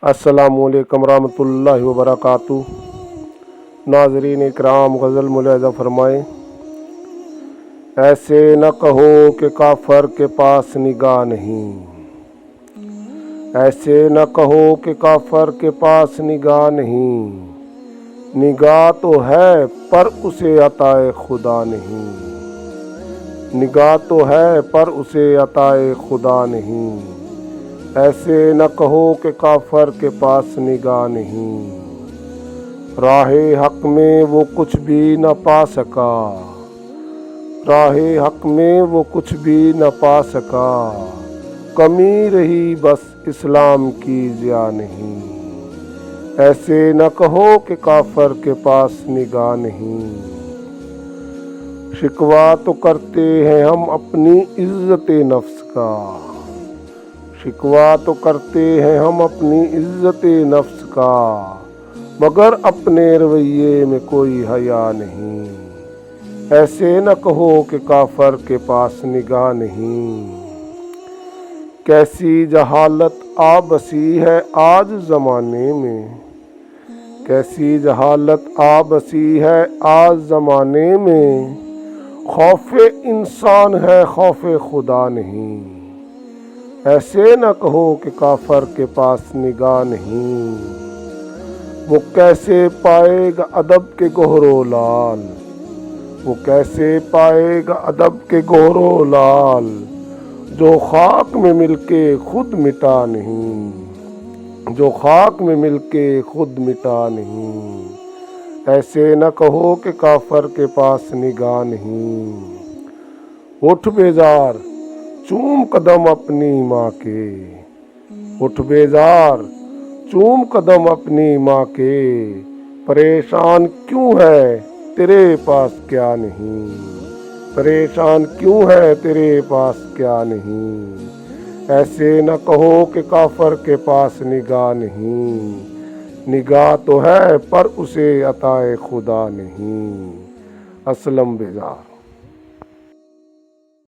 السلام علیکم ورحمۃ اللہ وبرکاتہ۔ ناظرین اکرام، غزل ملاحظہ فرمائیں۔ ایسے نہ کہو کہ کافر کے پاس نگاہ نہیں، ایسے نہ کہو کہ کافر کے پاس نگاہ نہیں، نگاہ تو ہے پر اسے عطا خدا نہیں، نگاہ تو ہے پر اسے عطا خدا نہیں۔ ایسے نہ کہو کہ کافر کے پاس نگاہ نہیں، راہ حق میں وہ کچھ بھی نہ پا سکا، راہ حق میں وہ کچھ بھی نہ پا سکا، کمی رہی بس اسلام کی ضیاء نہیں۔ ایسے نہ کہو کہ کافر کے پاس نگاہ نہیں۔ شکوہ تو کرتے ہیں ہم اپنی عزت نفس کا، شکوہ تو کرتے ہیں ہم اپنی عزت نفس کا، مگر اپنے رویے میں کوئی حیا نہیں۔ ایسے نہ کہو کہ کافر کے پاس نگاہ نہیں۔ کیسی جہالت آ بسی ہے آج زمانے میں، کیسی جہالت آ بسی ہے آج زمانے میں، خوف انسان ہے خوف خدا نہیں۔ ایسے نہ کہو کہ کافر کے پاس نگاہ نہیں۔ وہ کیسے پائے گا ادب کے گوہر و لال، وہ کیسے پائے گا ادب کے گوہر و لال، جو خاک میں مل کے خود مٹا نہیں، جو خاک میں مل کے خود مٹا نہیں۔ ایسے نہ کہو کہ کافر کے پاس نگاہ نہیں۔ اٹھ بیزار چوم قدم اپنی ماں کے، اٹھ بیزار چوم قدم اپنی ماں کے، پریشان کیوں ہے تیرے پاس کیا نہیں، پریشان کیوں ہے تیرے پاس کیا نہیں۔ ایسے نہ کہو کہ کافر کے پاس نگاہ نہیں، نگاہ تو ہے پر اسے عطا خدا نہیں۔ اسلم بیزار۔